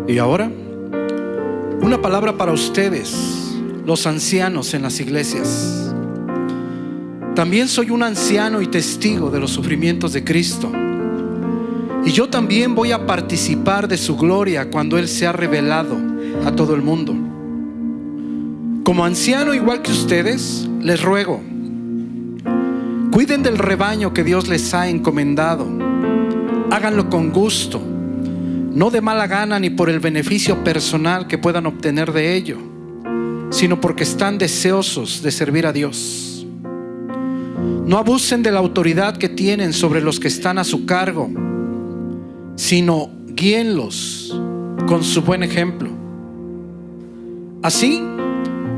Y ahora, una palabra para ustedes, los ancianos en las iglesias. También soy un anciano y testigo de los sufrimientos de Cristo. Y yo también voy a participar de su gloria cuando Él sea revelado a todo el mundo. Como anciano igual que ustedes, les ruego, cuiden del rebaño que Dios les ha encomendado. Háganlo con gusto, no de mala gana ni por el beneficio personal que puedan obtener de ello, sino porque están deseosos de servir a Dios. No abusen de la autoridad que tienen sobre los que están a su cargo, sino guíenlos con su buen ejemplo. Así,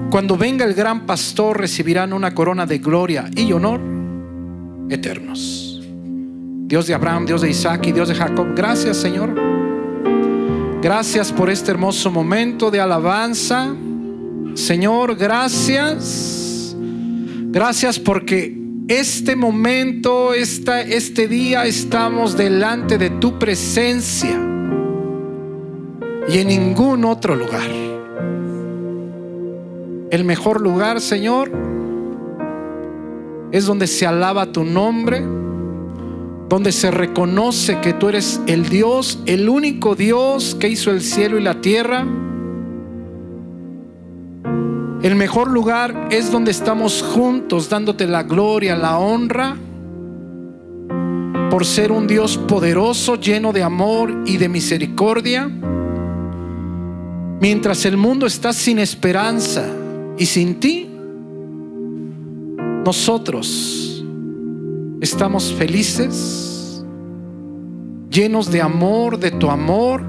cuando venga el gran pastor, recibirán una corona de gloria y honor eternos. Dios de Abraham, Dios de Isaac y Dios de Jacob, gracias, Señor. Gracias por este hermoso momento de alabanza. Señor, gracias. Gracias porque este momento, este día estamos delante de tu presencia y en ningún otro lugar. El mejor lugar, Señor, es donde se alaba tu nombre, donde se reconoce que tú eres el Dios, el único Dios que hizo el cielo y la tierra. El mejor lugar es donde estamos juntos dándote la gloria, la honra, por ser un Dios poderoso, lleno de amor y de misericordia. Mientras el mundo está sin esperanza y sin ti, nosotros estamos felices, llenos de amor, de tu amor.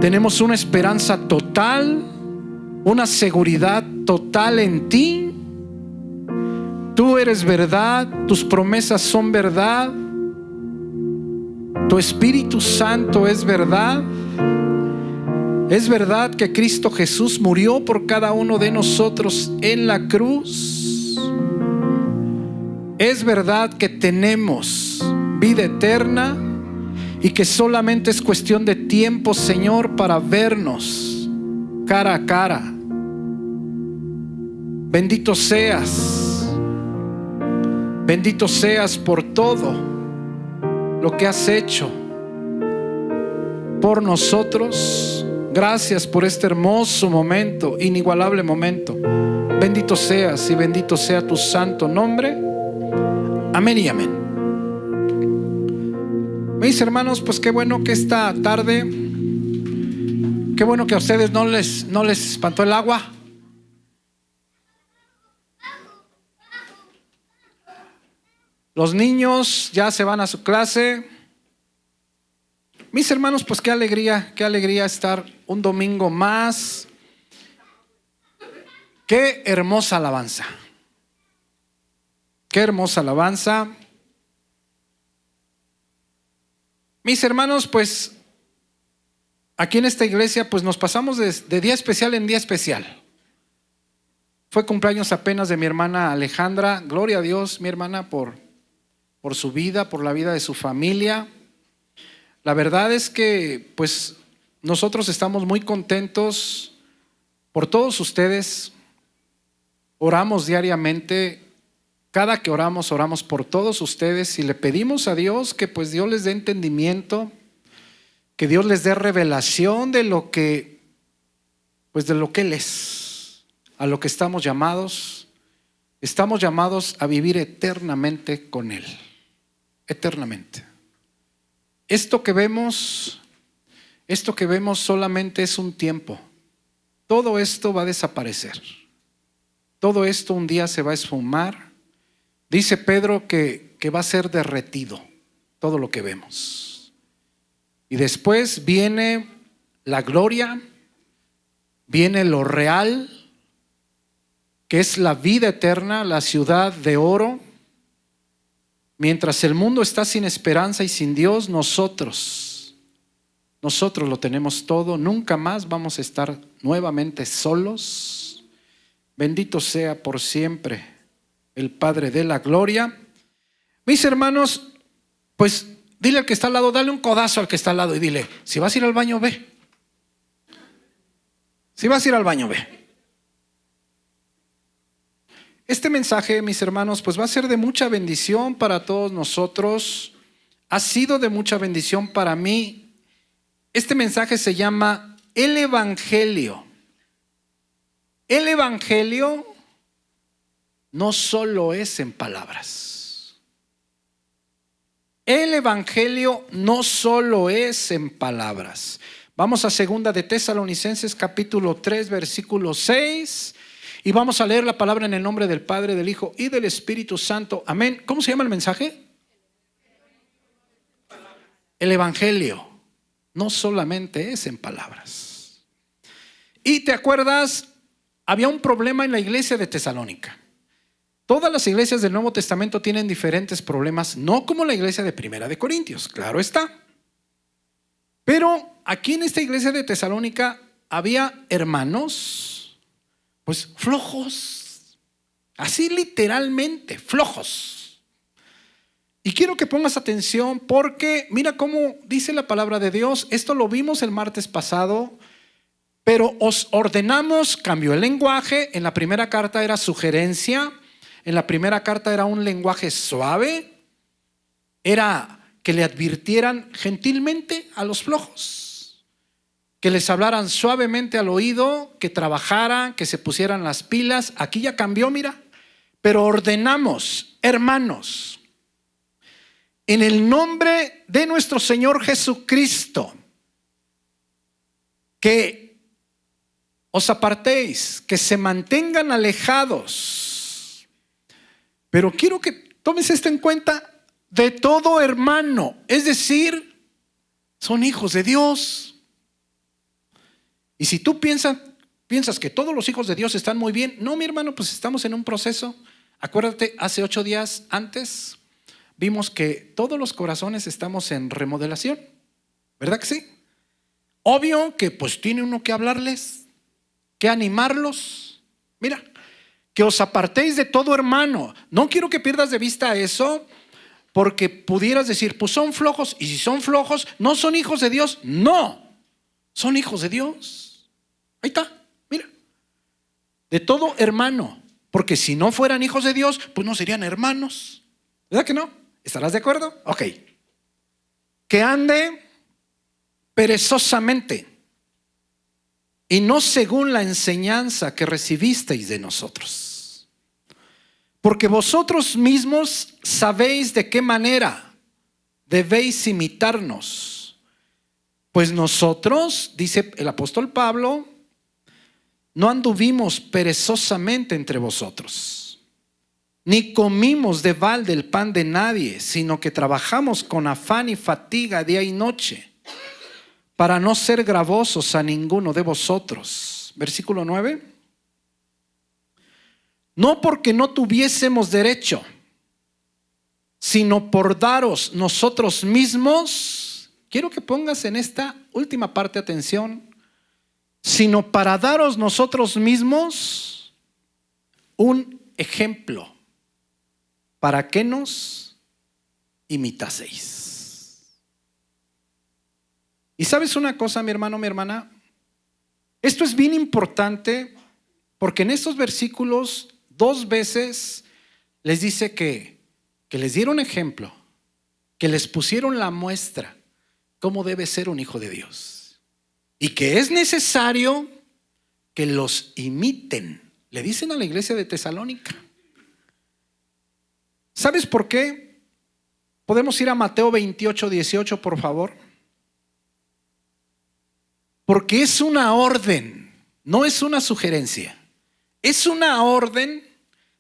Tenemos una esperanza total, una seguridad total en ti. Tú eres verdad, tus promesas son verdad, tu Espíritu Santo es verdad. Es verdad que Cristo Jesús murió por cada uno de nosotros en la cruz. Es verdad que tenemos vida eterna y que solamente es cuestión de tiempo, Señor, para vernos cara a cara. Bendito seas por todo lo que has hecho por nosotros. Gracias por este hermoso momento, inigualable momento. Bendito seas y bendito sea tu santo nombre. Amén y amén. Mis hermanos, pues qué bueno que esta tarde, qué bueno que a ustedes no les espantó el agua. Los niños ya se van a su clase. Mis hermanos, pues qué alegría estar un domingo más. Qué hermosa alabanza. Qué hermosa alabanza. Mis hermanos, pues aquí en esta iglesia pues nos pasamos de día especial en día especial. Fue cumpleaños apenas de mi hermana Alejandra. Gloria a Dios, mi hermana, por su vida, por la vida de su familia. La verdad es que pues nosotros estamos muy contentos por todos ustedes. Oramos diariamente. Cada que oramos por todos ustedes y le pedimos a Dios que pues Dios les dé entendimiento, que Dios les dé revelación de lo que Él es, a lo que estamos llamados. Estamos llamados a vivir eternamente con Él, eternamente. Esto que vemos solamente es un tiempo. Todo esto va a desaparecer. Todo esto un día se va a esfumar. Dice Pedro que va a ser derretido todo lo que vemos. Y después viene la gloria, viene lo real, que es la vida eterna, la ciudad de oro. Mientras el mundo está sin esperanza y sin Dios, nosotros lo tenemos todo. Nunca más vamos a estar nuevamente solos. Bendito sea por siempre el Padre de la gloria. Mis hermanos, pues Dile al que está al lado, dale un codazo al que está al lado y dile, si vas a ir al baño, ve. Si vas a ir al baño, ve. Este mensaje, mis hermanos, pues va a ser de mucha bendición para todos nosotros. Ha sido de mucha bendición para mí. Este mensaje se llama el Evangelio. El Evangelio no solo es en palabras. El Evangelio no solo es en palabras. Vamos a 2 de Tesalonicenses capítulo 3 versículo 6 y vamos a leer la palabra en el nombre del Padre, del Hijo y del Espíritu Santo. Amén. ¿Cómo se llama el mensaje? El Evangelio no solamente es en palabras. Y te acuerdas, había un problema en la iglesia de Tesalónica. Todas las iglesias del Nuevo Testamento tienen diferentes problemas, no como la iglesia de Primera de Corintios, claro está. Pero aquí en esta iglesia de Tesalónica había hermanos, pues flojos, así literalmente, flojos. Y quiero que pongas atención porque mira cómo dice la palabra de Dios. Esto lo vimos el martes pasado, pero os ordenamos, cambió el lenguaje. En la primera carta era sugerencia, en la primera carta era un lenguaje suave, era que le advirtieran gentilmente a los flojos, que les hablaran suavemente al oído, que trabajaran, que se pusieran las pilas. Aquí ya cambió, mira, pero ordenamos, hermanos, en el nombre de nuestro Señor Jesucristo, que os apartéis, que se mantengan alejados. Pero quiero que tomes esto en cuenta, de todo hermano, es decir, son hijos de Dios. Y si tú piensas que todos los hijos de Dios están muy bien, no, mi hermano, pues estamos en un proceso. Acuérdate, hace 8 días antes vimos que todos los corazones estamos en remodelación, ¿verdad que sí? Obvio que pues tiene uno que hablarles, que animarlos. Mira, que os apartéis de todo hermano. No quiero que pierdas de vista eso, porque pudieras decir, pues son flojos, y si son flojos, ¿no son hijos de Dios? No, son hijos de Dios. Ahí está, mira. De todo hermano, porque si no fueran hijos de Dios, pues no serían hermanos. ¿Verdad que no? ¿Estarás de acuerdo? Ok. Que ande perezosamente y no según la enseñanza que recibisteis de nosotros. Porque vosotros mismos sabéis de qué manera debéis imitarnos. Pues nosotros, dice el apóstol Pablo, no anduvimos perezosamente entre vosotros, ni comimos de balde el pan de nadie, sino que trabajamos con afán y fatiga día y noche, para no ser gravosos a ninguno de vosotros. Versículo 9. No porque no tuviésemos derecho, sino por daros nosotros mismos. Quiero que pongas en esta última parte atención. Sino para daros nosotros mismos un ejemplo, para que nos imitaseis. Y sabes una cosa, mi hermano, mi hermana, esto es bien importante, porque en estos versículos 2 veces les dice que les dieron ejemplo, que les pusieron la muestra cómo debe ser un hijo de Dios, y que es necesario que los imiten. Le dicen a la iglesia de Tesalónica. ¿Sabes por qué? Podemos ir a Mateo 28:18, por favor. Porque es una orden, no es una sugerencia. Es una orden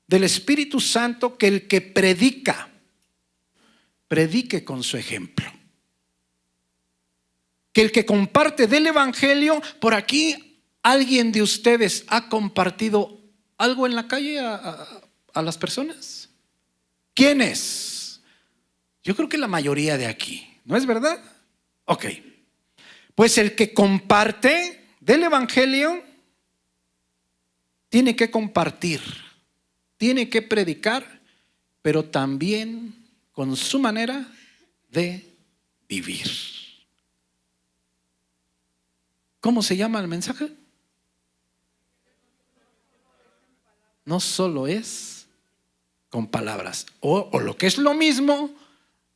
del Espíritu Santo que el que predique con su ejemplo. Que el que comparte del Evangelio, por aquí alguien de ustedes ha compartido algo en la calle a las personas. ¿Quiénes? Yo creo que la mayoría de aquí, ¿no es verdad? Ok. Pues el que comparte del Evangelio tiene que compartir, tiene que predicar, pero también con su manera de vivir. ¿Cómo se llama el mensaje? No solo es con palabras, o lo que es lo mismo,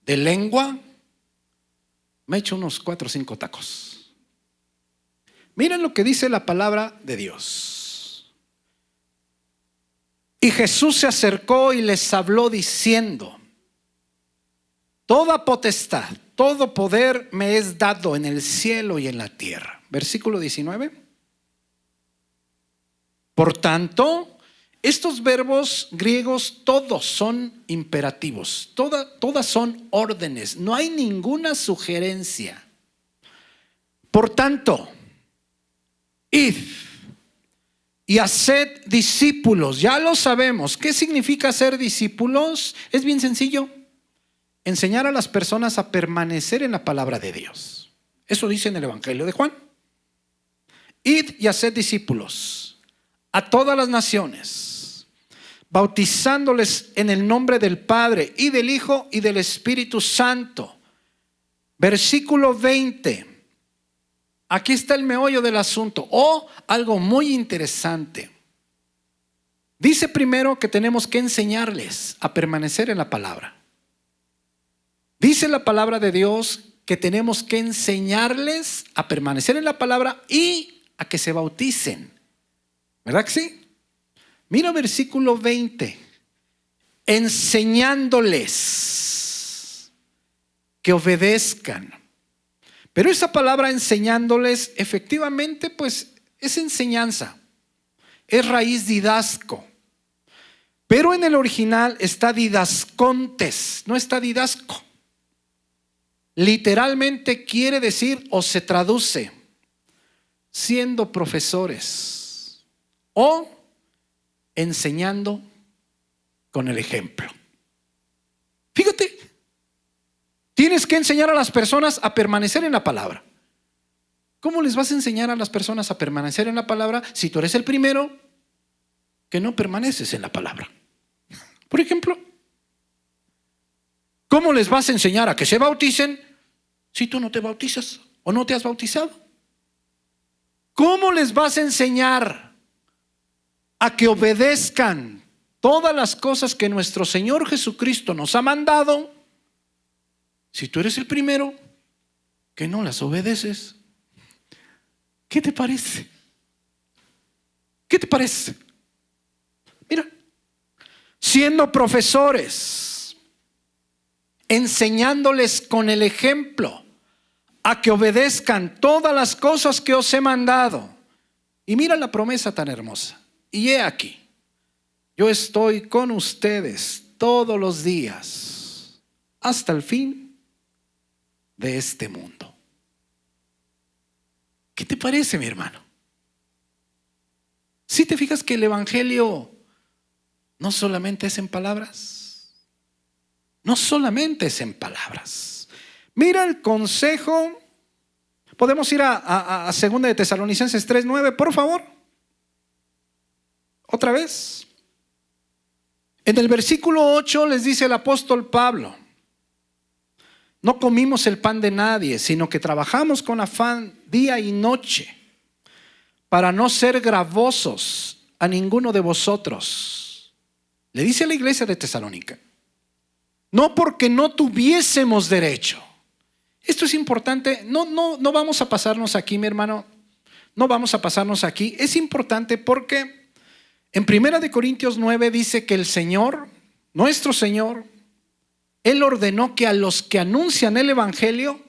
de lengua, me he hecho unos 4 o 5 tacos. Miren lo que dice la palabra de Dios. Y Jesús se acercó y les habló diciendo: toda potestad, todo poder me es dado en el cielo y en la tierra. Versículo 19. Por tanto, estos verbos griegos todos son imperativos, todas son órdenes, no hay ninguna sugerencia. Por tanto, id y haced discípulos. Ya lo sabemos. ¿Qué significa ser discípulos? Es bien sencillo. Enseñar a las personas a permanecer en la palabra de Dios. Eso dice en el Evangelio de Juan. Id y haced discípulos a todas las naciones, bautizándoles en el nombre del Padre y del Hijo y del Espíritu Santo. Versículo 20. Aquí está el meollo del asunto, o algo muy interesante. Dice primero que tenemos que enseñarles a permanecer en la palabra. Dice la palabra de Dios que tenemos que enseñarles a permanecer en la palabra y a que se bauticen. ¿Verdad que sí? Mira versículo 20. Enseñándoles que obedezcan. Pero esa palabra enseñándoles, efectivamente, pues es enseñanza. Es raíz didasco. Pero en el original está didascontes, no está didasco. Literalmente quiere decir, o se traduce, siendo profesores o enseñando con el ejemplo. Fíjate, tienes que enseñar a las personas a permanecer en la palabra. ¿Cómo les vas a enseñar a las personas a permanecer en la palabra si tú eres el primero que no permaneces en la palabra? Por ejemplo, ¿cómo les vas a enseñar a que se bauticen si tú no te bautizas o no te has bautizado? ¿Cómo les vas a enseñar a que obedezcan todas las cosas que nuestro Señor Jesucristo nos ha mandado si tú eres el primero que no las obedeces? ¿Qué te parece? ¿Qué te parece? Mira, siendo profesores, enseñándoles con el ejemplo a que obedezcan todas las cosas que os he mandado. Y mira la promesa tan hermosa. Y he aquí, yo estoy con ustedes todos los días hasta el fin de este mundo. ¿Qué te parece, mi hermano? ¿Sí te fijas que el Evangelio no solamente es en palabras? No solamente es en palabras. Mira el consejo. Podemos ir a 2 de Tesalonicenses 3:9, por favor. Otra vez. En el versículo 8 les dice el apóstol Pablo: no comimos el pan de nadie, sino que trabajamos con afán día y noche para no ser gravosos a ninguno de vosotros. Le dice a la iglesia de Tesalónica, no porque no tuviésemos derecho. Esto es importante. No vamos a pasarnos aquí, mi hermano. No vamos a pasarnos aquí. Es importante porque en 1 Corintios 9 dice que el Señor, nuestro Señor, Él ordenó que a los que anuncian el Evangelio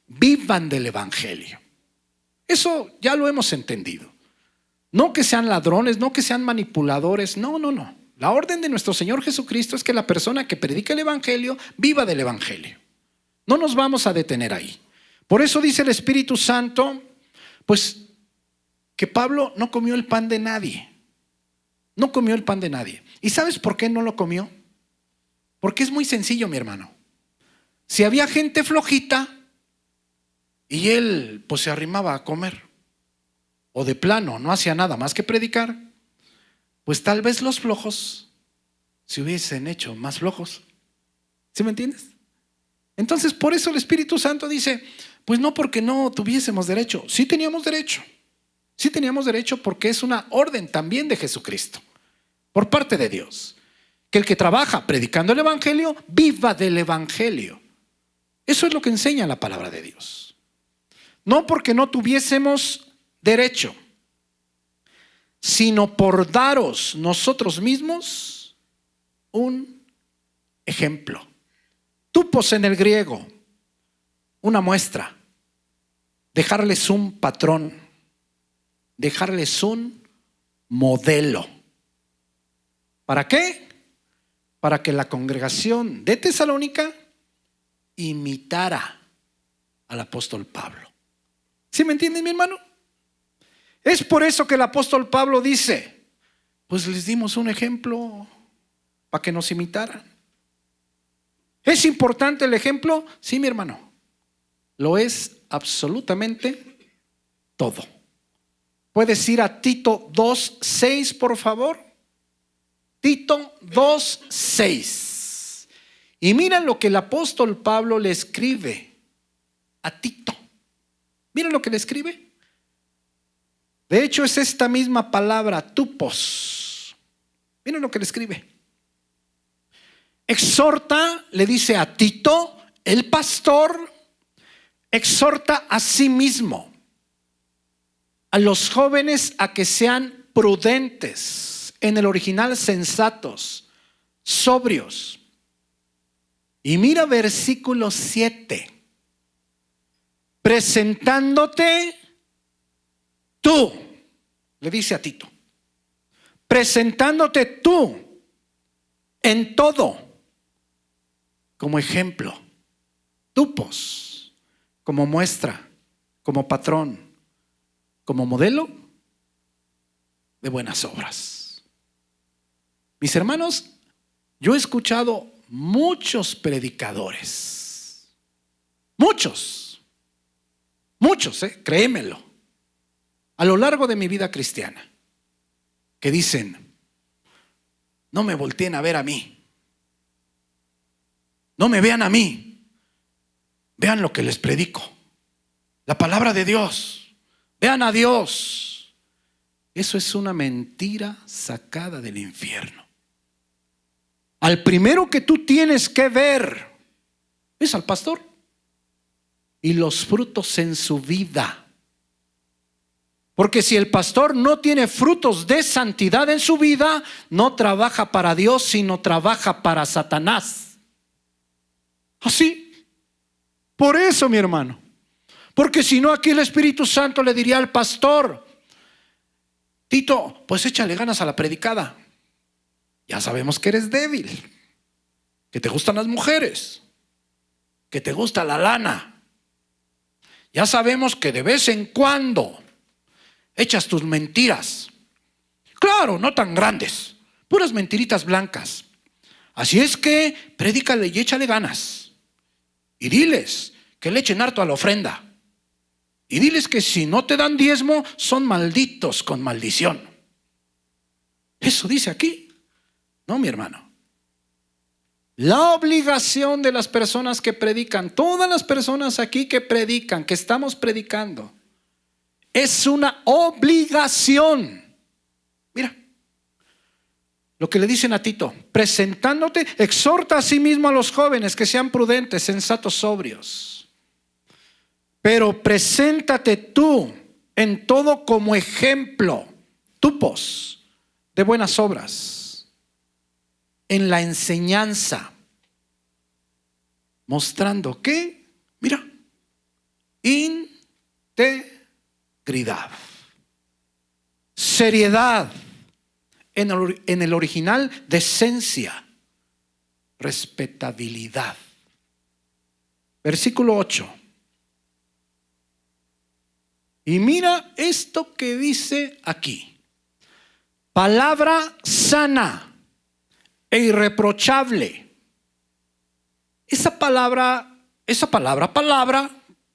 vivan del Evangelio. Eso ya lo hemos entendido. No que sean ladrones, no que sean manipuladores. No. La orden de nuestro Señor Jesucristo es que la persona que predica el Evangelio viva del Evangelio. No nos vamos a detener ahí. Por eso dice el Espíritu Santo, pues, que Pablo no comió el pan de nadie. No comió el pan de nadie. ¿Y sabes por qué no lo comió? Porque es muy sencillo, mi hermano. Si había gente flojita y él pues se arrimaba a comer, o de plano no hacía nada más que predicar, pues tal vez los flojos se hubiesen hecho más flojos. ¿Sí me entiendes? Entonces, por eso el Espíritu Santo dice, pues no porque no tuviésemos derecho. Sí teníamos derecho. Sí teníamos derecho porque es una orden también de Jesucristo, por parte de Dios. Que el que trabaja predicando el Evangelio, viva del Evangelio. Eso es lo que enseña la palabra de Dios. No porque no tuviésemos derecho, sino por daros nosotros mismos un ejemplo. Tupos en el griego, una muestra. Dejarles un patrón, dejarles un modelo. ¿Para qué? Para que la congregación de Tesalónica imitara al apóstol Pablo. ¿Sí me entienden, mi hermano? Es por eso que el apóstol Pablo dice, pues les dimos un ejemplo para que nos imitaran. ¿Es importante el ejemplo? Sí, mi hermano. Lo es absolutamente todo. ¿Puedes ir a Tito 2:6, por favor? Tito 2:6. Y mira lo que el apóstol Pablo le escribe a Tito. Mira lo que le escribe. De hecho, es esta misma palabra, tupos. Mira lo que le escribe. Exhorta, le dice a Tito, el pastor, exhorta a sí mismo a los jóvenes a que sean prudentes, en el original sensatos, sobrios. Y mira versículo 7. Presentándote tú, le dice a Tito, presentándote tú en todo como ejemplo, tupos, como muestra, como patrón, como modelo de buenas obras. Mis hermanos, yo he escuchado muchos predicadores, muchos, créemelo, a lo largo de mi vida cristiana, que dicen, no me volteen a ver a mí, no me vean a mí, vean lo que les predico, la palabra de Dios, vean a Dios. Eso es una mentira sacada del infierno. Al primero que tú tienes que ver es al pastor y los frutos en su vida. Porque si el pastor no tiene frutos de santidad en su vida, no trabaja para Dios, sino trabaja para Satanás. Así. Por eso, mi hermano. Porque si no, aquí el Espíritu Santo le diría al pastor, Tito, pues échale ganas a la predicada. Ya sabemos que eres débil, que te gustan las mujeres, que te gusta la lana. Ya sabemos que de vez en cuando echas tus mentiras. Claro, no tan grandes, puras mentiritas blancas. Así es que prédicale y échale ganas. Y diles que le echen harto a la ofrenda. Y diles que si no te dan diezmo, son malditos con maldición. Eso dice aquí. No, mi hermano. La obligación de las personas que predican, todas las personas aquí que predican, que estamos predicando, es una obligación. Mira lo que le dicen a Tito: presentándote, exhorta a sí mismo a los jóvenes que sean prudentes, sensatos, sobrios. Pero preséntate tú en todo como ejemplo, tupos, de buenas obras, en la enseñanza, mostrando que, mira, integridad, seriedad, en el original, decencia, respetabilidad. Versículo 8. Y mira esto que dice aquí: palabra sana e irreprochable. Esa palabra,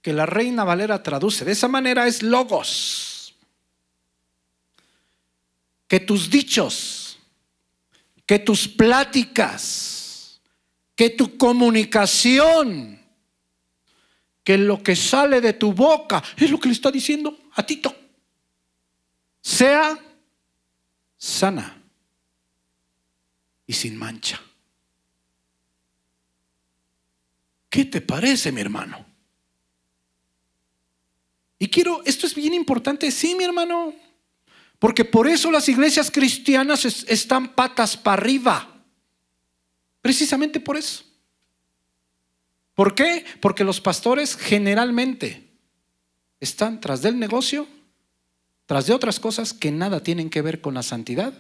que la Reina Valera traduce de esa manera, es logos. Que tus dichos, que tus pláticas, que tu comunicación que lo que sale de tu boca es lo que le está diciendo a Tito. Sea sana y sin mancha. ¿Qué te parece, mi hermano? Y esto es bien importante, sí, mi hermano, porque por eso las iglesias cristianas están patas para arriba. Precisamente por eso. ¿Por qué? Porque los pastores generalmente están tras del negocio, tras de otras cosas que nada tienen que ver con la santidad,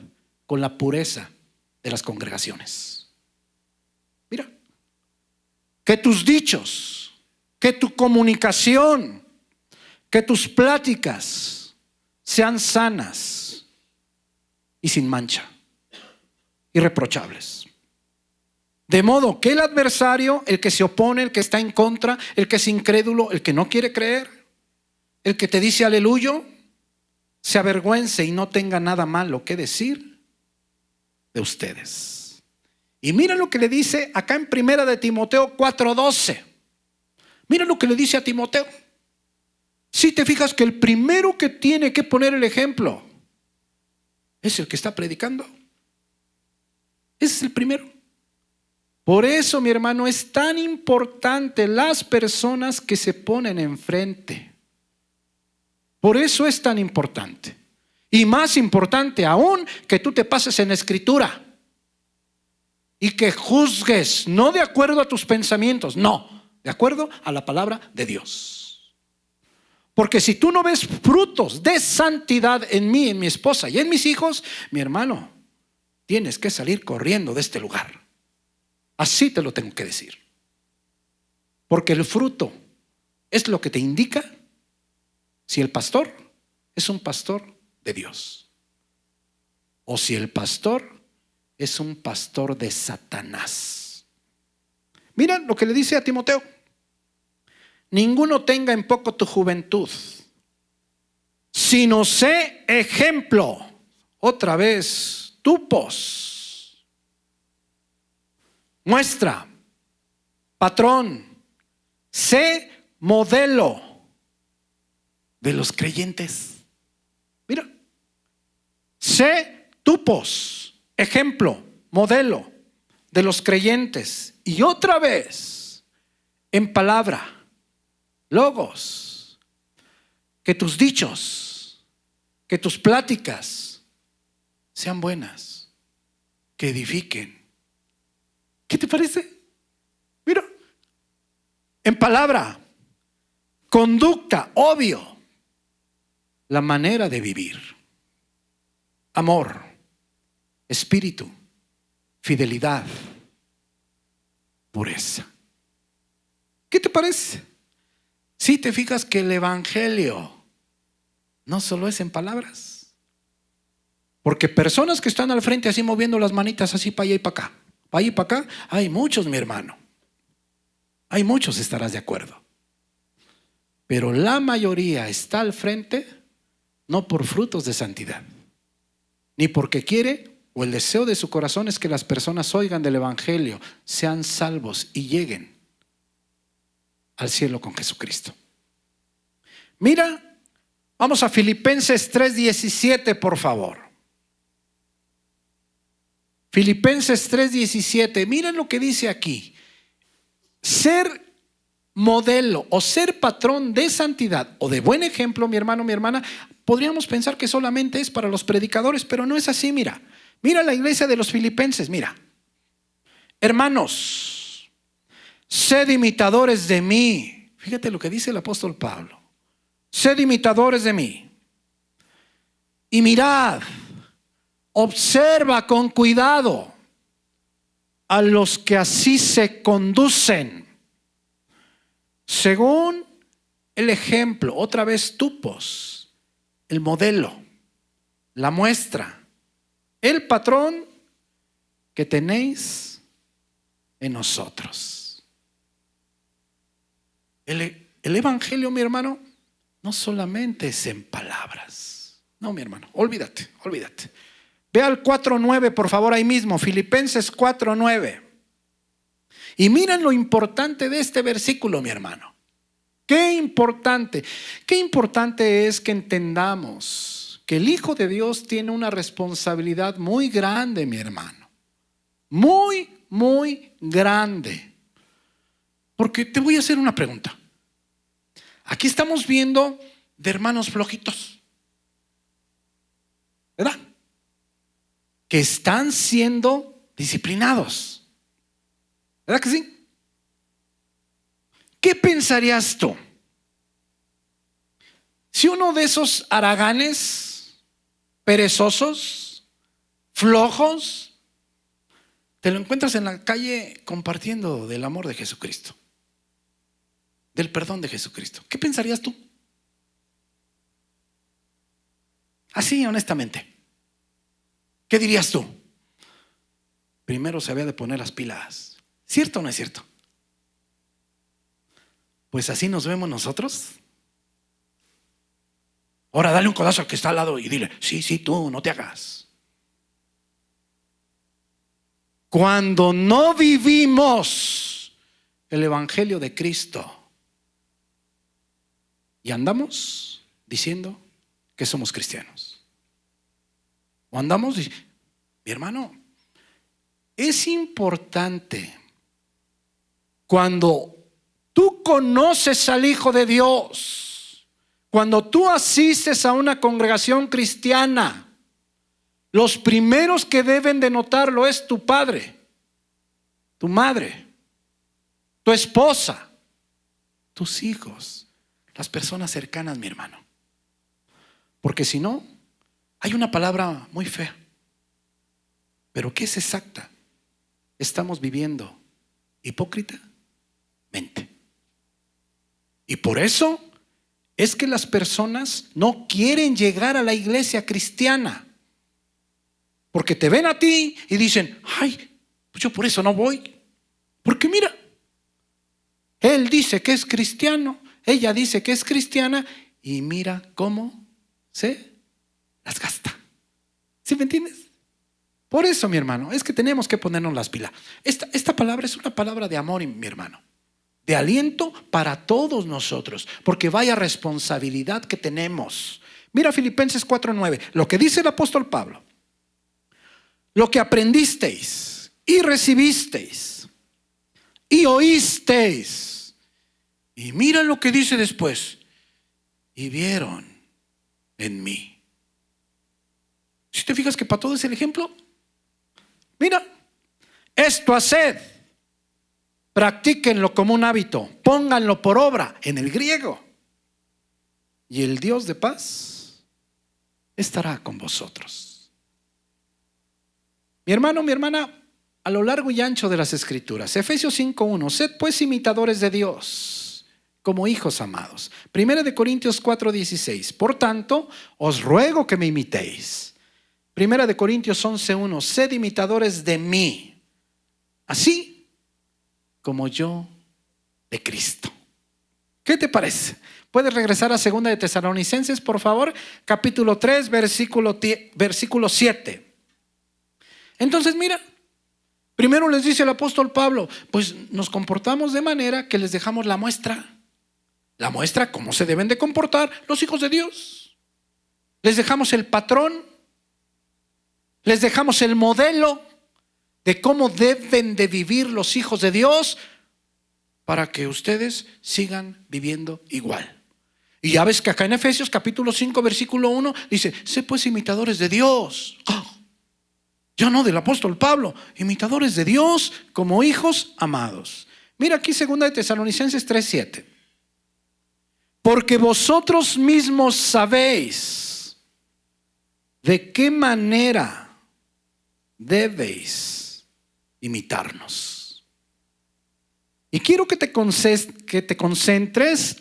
con la pureza de las congregaciones. Mira, que tus dichos, que tu comunicación, que tus pláticas sean sanas y sin mancha, irreprochables. De modo que el adversario, el que se opone, el que está en contra, el que es incrédulo, el que no quiere creer, el que te dice aleluya, se avergüence y no tenga nada malo que decir de ustedes. Y mira lo que le dice acá en Primera de Timoteo 4:12. Mira lo que le dice a Timoteo. Si te fijas que el primero que tiene que poner el ejemplo es el que está predicando. Ese es el primero. Por eso, mi hermano, es tan importante las personas que se ponen enfrente. Por eso es tan importante. Y más importante aún, que tú te pases en la Escritura y que juzgues, no de acuerdo a tus pensamientos, no, de acuerdo a la palabra de Dios. Porque si tú no ves frutos de santidad en mí, en mi esposa y en mis hijos, mi hermano, tienes que salir corriendo de este lugar. Así te lo tengo que decir. Porque el fruto es lo que te indica si el pastor es un pastor de Dios o si el pastor es un pastor de Satanás. Mira lo que le dice a Timoteo. Ninguno tenga en poco tu juventud, sino sé ejemplo. Otra vez, tupos. Muestra, patrón, sé modelo de los creyentes. Mira, sé tupos, ejemplo, modelo de los creyentes. Y otra vez, en palabra, logos, que tus dichos, que tus pláticas sean buenas, que edifiquen. ¿Qué te parece? Mira, en palabra, conducta, obvio, la manera de vivir, amor, espíritu, fidelidad, pureza. ¿Qué te parece? Si te fijas que el evangelio no solo es en palabras, porque personas que están al frente así moviendo las manitas así para allá y para acá, para allá y para acá, hay muchos, mi hermano. Hay muchos, estarás de acuerdo. Pero la mayoría está al frente no por frutos de santidad, ni porque quiere o el deseo de su corazón es que las personas oigan del evangelio, sean salvos y lleguen al cielo con Jesucristo. Mira, vamos a Filipenses 3:17, por favor. Filipenses 3:17, miren lo que dice aquí. Ser modelo o ser patrón de santidad o de buen ejemplo, mi hermano, mi hermana, podríamos pensar que solamente es para los predicadores, pero no es así. Mira la iglesia de los filipenses, mira. Hermanos, sed imitadores de mí. Fíjate lo que dice el apóstol Pablo. Sed imitadores de mí. Y mirad, observa con cuidado a los que así se conducen, según el ejemplo, otra vez tupos, el modelo, la muestra, el patrón que tenéis en nosotros. El evangelio, mi hermano, no solamente es en palabras. No, mi hermano, olvídate. Ve al 4:9, por favor, ahí mismo, Filipenses 4:9. Y miren lo importante de este versículo, mi hermano. Qué importante es que entendamos que el Hijo de Dios tiene una responsabilidad muy grande, mi hermano. Muy, muy grande. Porque te voy a hacer una pregunta. Aquí estamos viendo de hermanos flojitos, ¿verdad? Que están siendo disciplinados. ¿Verdad que sí? ¿Qué pensarías tú si uno de esos haraganes, perezosos, flojos, te lo encuentras en la calle compartiendo del amor de Jesucristo, del perdón de Jesucristo? ¿Qué pensarías tú? Así, honestamente, ¿qué dirías tú? Primero se había de poner las pilas. ¿Cierto o no es cierto? Pues así nos vemos nosotros. Ahora dale un codazo al que está al lado y dile: sí, tú, no te hagas. Cuando no vivimos el Evangelio de Cristo y andamos diciendo que somos cristianos, o andamos diciendo, mi hermano, es importante cuando tú conoces al Hijo de Dios, cuando tú asistes a una congregación cristiana, los primeros que deben de notarlo es tu padre, tu madre, tu esposa, tus hijos, las personas cercanas, mi hermano. Porque si no, hay una palabra muy fea, pero que es exacta. Estamos viviendo hipócritamente. Y por eso es que las personas no quieren llegar a la iglesia cristiana. Porque te ven a ti y dicen: ay, pues yo por eso no voy. Porque mira, él dice que es cristiano, ella dice que es cristiana, y mira cómo se las gasta. ¿Sí me entiendes? Por eso, mi hermano, es que tenemos que ponernos las pilas. Esta palabra es una palabra de amor, mi hermano, de aliento para todos nosotros, porque vaya responsabilidad que tenemos. Mira Filipenses 4:9, lo que dice el apóstol Pablo: lo que aprendisteis y recibisteis y oísteis. Y mira lo que dice después: y vieron en mí. Si te fijas que para todo es el ejemplo. Mira, esto haced, practíquenlo como un hábito, pónganlo por obra, en el griego, y el Dios de paz estará con vosotros. Mi hermano, mi hermana, a lo largo y ancho de las Escrituras, Efesios 5:1, sed pues imitadores de Dios como hijos amados. 1 Corintios 4:16, por tanto, os ruego que me imitéis. 1 Corintios 11:1, sed imitadores de mí, así como yo de Cristo. ¿Qué te parece? ¿Puedes regresar a 2 de Tesalonicenses, por favor? Capítulo 3, versículo 7. Entonces mira, primero les dice el apóstol Pablo: pues nos comportamos de manera que les dejamos la muestra. La muestra, cómo se deben de comportar los hijos de Dios. Les dejamos el patrón. Les dejamos el modelo de cómo deben de vivir los hijos de Dios para que ustedes sigan viviendo igual. Y ya ves que acá en Efesios capítulo 5 versículo 1 dice: sé pues imitadores de Dios. Ya no del apóstol Pablo, imitadores de Dios como hijos amados. Mira aquí 2 de Tesalonicenses 3:7. Porque vosotros mismos sabéis de qué manera debéis imitarnos. Y quiero que te concentres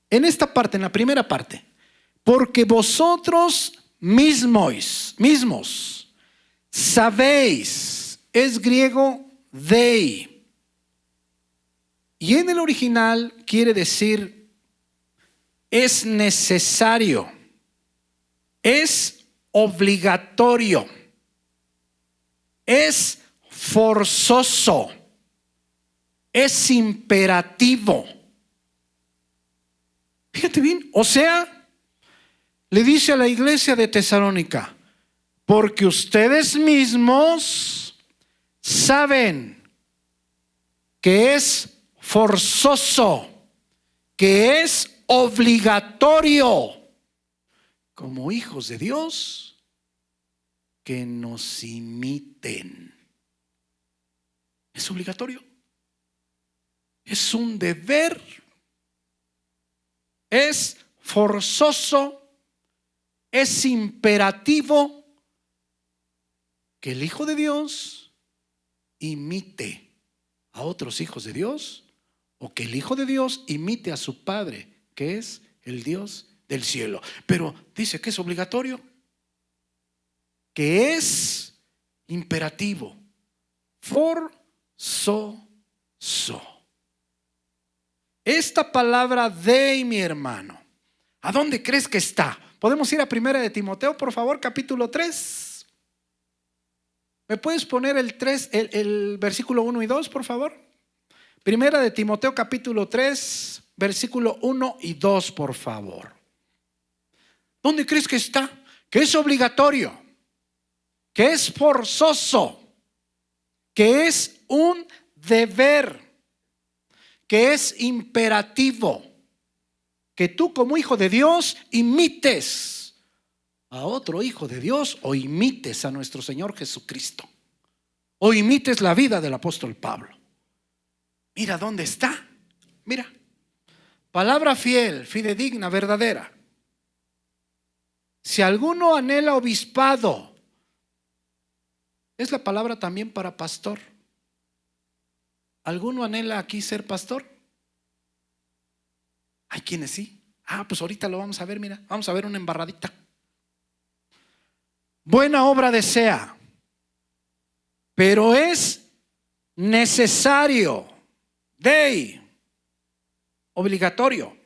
en esta parte, en la primera parte. Porque vosotros mismos sabéis, es griego dei. Y en el original quiere decir es necesario, es obligatorio, es forzoso, es imperativo. Fíjate bien, o sea, le dice a la iglesia de Tesalónica, porque ustedes mismos saben que es forzoso, que es obligatorio, como hijos de Dios, que nos imiten. Es obligatorio. Es un deber. Es forzoso. Es imperativo que el Hijo de Dios imite a otros hijos de Dios, o que el Hijo de Dios imite a su Padre, que es el Dios del cielo. Pero dice que es obligatorio, que es imperativo, forzoso. Esta palabra de, mi hermano, ¿a dónde crees que está? Podemos ir a Primera de Timoteo, por favor, capítulo 3. ¿Me puedes poner el versículo 1 y 2, por favor? Primera de Timoteo, capítulo 3, versículo 1 y 2, por favor. ¿Dónde crees que está? Que es obligatorio, que es forzoso, que es un deber, que es imperativo, que tú como hijo de Dios imites a otro hijo de Dios, o imites a nuestro Señor Jesucristo, o imites la vida del apóstol Pablo. Mira dónde está. Mira, palabra fiel, fidedigna, verdadera. Si alguno anhela obispado, es la palabra también para pastor. ¿Alguno anhela aquí ser pastor? Hay quienes sí. Pues ahorita lo vamos a ver, mira, vamos a ver una embarradita. Buena obra desea, pero es necesario, obligatorio,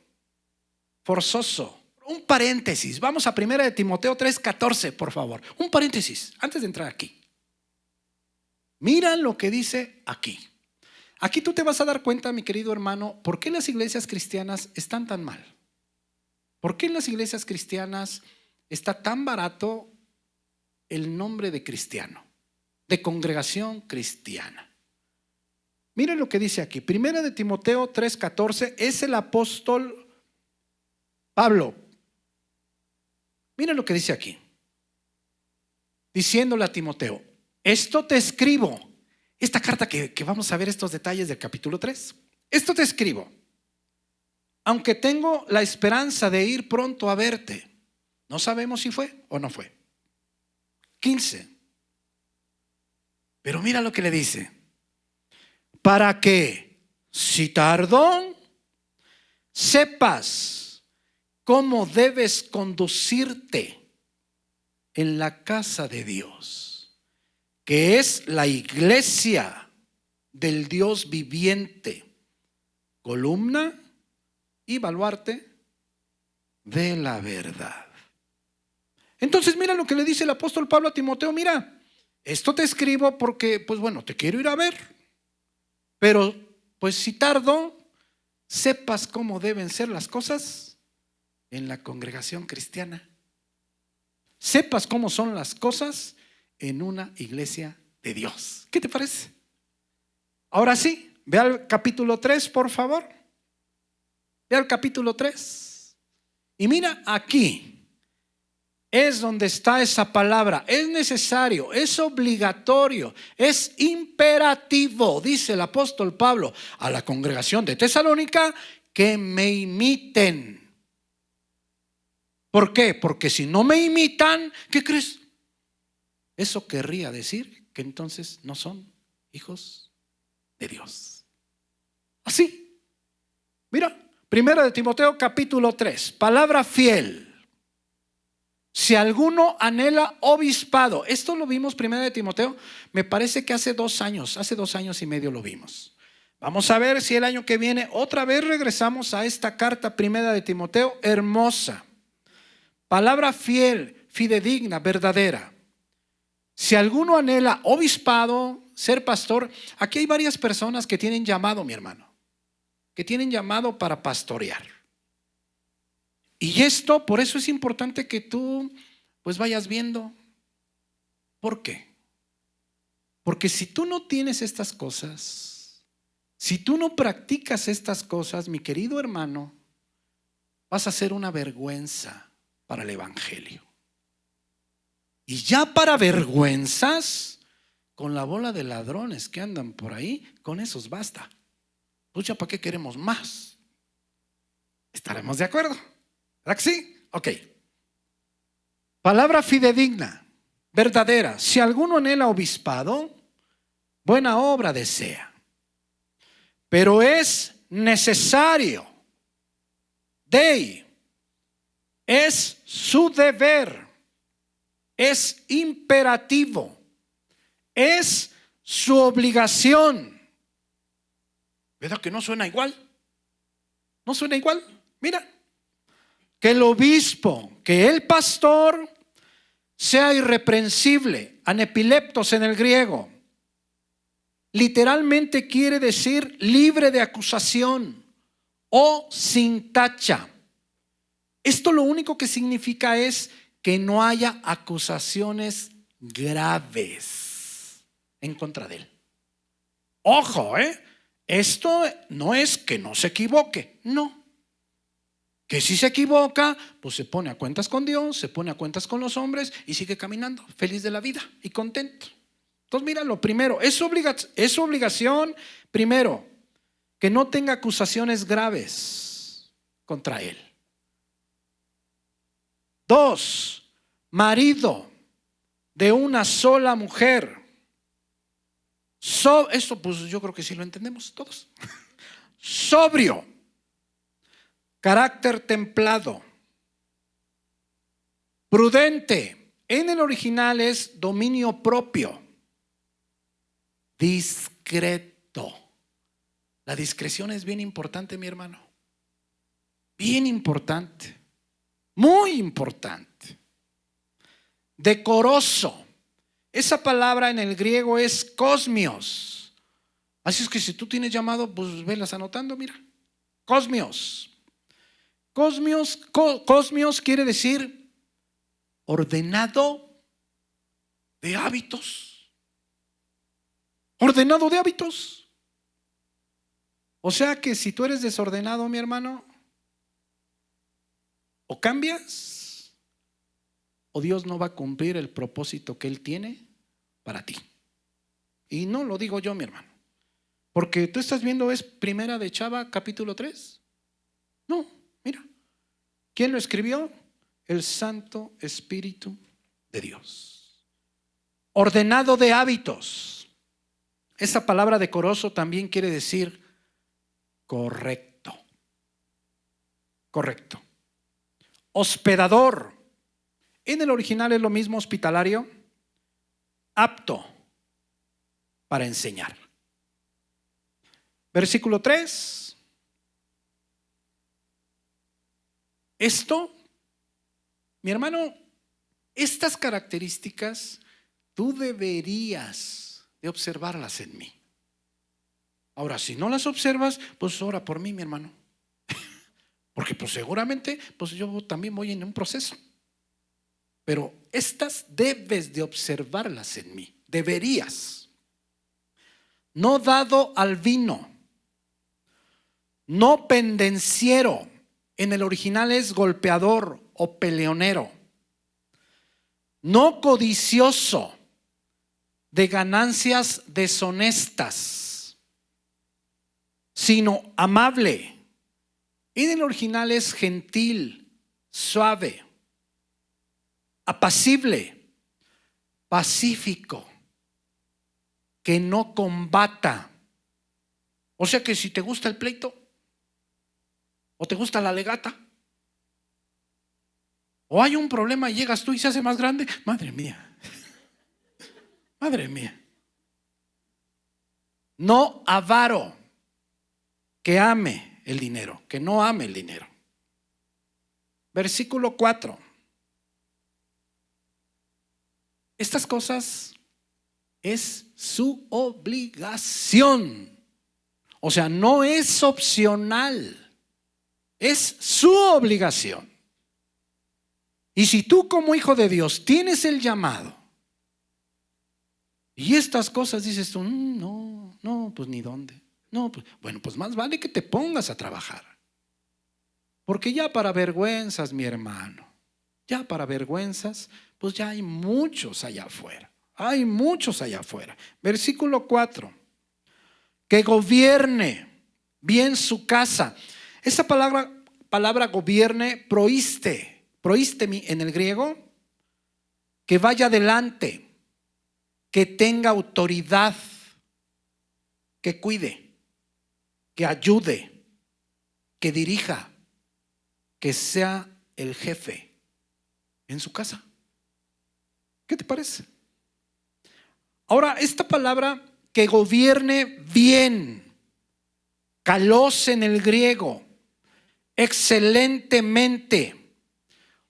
forzoso. Un paréntesis, vamos a Primera de Timoteo 3:14, por favor. Un paréntesis, antes de entrar aquí. Mira lo que dice aquí. Aquí tú te vas a dar cuenta, mi querido hermano, por qué las iglesias cristianas están tan mal. ¿Por qué en las iglesias cristianas está tan barato el nombre de cristiano, de congregación cristiana? Miren lo que dice aquí. Primera de Timoteo 3:14, es el apóstol Pablo. Miren lo que dice aquí, diciéndole a Timoteo: esto te escribo. Esta carta que vamos a ver estos detalles del capítulo 3. Esto te escribo, aunque tengo la esperanza de ir pronto a verte. No sabemos si fue o no fue. 15. Pero mira lo que le dice: para que, si tardo, sepas cómo debes conducirte en la casa de Dios, que es la iglesia del Dios viviente, columna y baluarte de la verdad. Entonces mira lo que le dice el apóstol Pablo a Timoteo: mira, esto te escribo porque, pues bueno, te quiero ir a ver, pero pues si tardo, sepas cómo deben ser las cosas en la congregación cristiana. Sepas cómo son las cosas en una iglesia de Dios. ¿Qué te parece? Ahora sí, ve al capítulo 3, por favor. Ve al capítulo 3. Y mira, aquí es donde está esa palabra. Es necesario, es obligatorio, es imperativo, dice el apóstol Pablo a la congregación de Tesalónica, que me imiten. ¿Por qué? Porque si no me imitan, ¿qué crees? Eso querría decir que entonces no son hijos de Dios. Así. Mira, Primera de Timoteo capítulo 3, palabra fiel. Si alguno anhela obispado. Esto lo vimos Primera de Timoteo, me parece que hace 2 años y medio lo vimos. Vamos a ver si el año que viene otra vez regresamos a esta carta Primera de Timoteo, hermosa. Palabra fiel, fidedigna, verdadera. Si alguno anhela obispado, ser pastor, aquí hay varias personas que tienen llamado, mi hermano, que tienen llamado para pastorear. Y esto, por eso es importante que tú pues vayas viendo. ¿Por qué? Porque si tú no tienes estas cosas, si tú no practicas estas cosas, mi querido hermano, vas a ser una vergüenza para el evangelio. Y ya para vergüenzas, con la bola de ladrones que andan por ahí, con esos basta. Pues ya para qué queremos más. ¿Estaremos de acuerdo? ¿Verdad que sí? Ok. Palabra fidedigna, verdadera. Si alguno anhela obispado, buena obra desea. Pero es necesario, es su deber, es imperativo, es su obligación. ¿Verdad que no suena igual? ¿No suena igual? Mira, que el obispo, que el pastor sea irreprensible, anepileptos en el griego. Literalmente quiere decir libre de acusación o sin tacha. Esto lo único que significa es que no haya acusaciones graves en contra de él. Ojo, esto no es que no se equivoque, no. Que si se equivoca, pues se pone a cuentas con Dios, se pone a cuentas con los hombres y sigue caminando, feliz de la vida y contento. Entonces mira, lo primero, es su obligación, primero, que no tenga acusaciones graves contra él. 2, marido de una sola mujer. Esto pues yo creo que sí lo entendemos todos. Sobrio, carácter templado, prudente. En el original es dominio propio, discreto. La discreción es bien importante, mi hermano. Bien importante, muy importante. Decoroso. Esa palabra en el griego es cosmios. Así es que si tú tienes llamado, pues velas anotando, mira. Cosmios. Cosmios quiere decir ordenado de hábitos. Ordenado de hábitos. O sea que si tú eres desordenado, mi hermano, o cambias, o Dios no va a cumplir el propósito que Él tiene para ti. Y no lo digo yo, mi hermano, porque tú estás viendo, es Primera de Chava, capítulo 3. No, mira, ¿quién lo escribió? El Santo Espíritu de Dios. Ordenado de hábitos. Esa palabra decoroso también quiere decir correcto. Correcto. Hospedador. En el original es lo mismo, hospitalario. Apto para enseñar. Versículo 3. Esto, mi hermano, estas características tú deberías de observarlas en mí. Ahora, si no las observas, pues ora por mí, mi hermano. Porque pues seguramente pues yo también voy en un proceso. Pero estas debes de observarlas en mí. Deberías. No dado al vino. No pendenciero. En el original es golpeador o peleonero. No codicioso de ganancias deshonestas, sino amable. En el original es gentil, suave, apacible, pacífico, que no combata. O sea que si te gusta el pleito, o te gusta la legata, o hay un problema y llegas tú y se hace más grande, madre mía, madre mía. No avaro, que ame el dinero, que no ame el dinero. Versículo 4. Estas cosas es su obligación. O sea, no es opcional. Es su obligación. Y si tú como hijo de Dios tienes el llamado y estas cosas dices tú, no, pues ni dónde. No, pues, bueno, pues más vale que te pongas a trabajar. Porque ya para vergüenzas, mi hermano, ya para vergüenzas, pues ya hay muchos allá afuera. Hay muchos allá afuera. Versículo 4. Que gobierne bien su casa. Esa palabra gobierne, proiste en el griego, que vaya adelante, que tenga autoridad, que cuide, que ayude, que dirija, que sea el jefe en su casa. ¿Qué te parece? Ahora, esta palabra que gobierne bien, kalos en el griego, excelentemente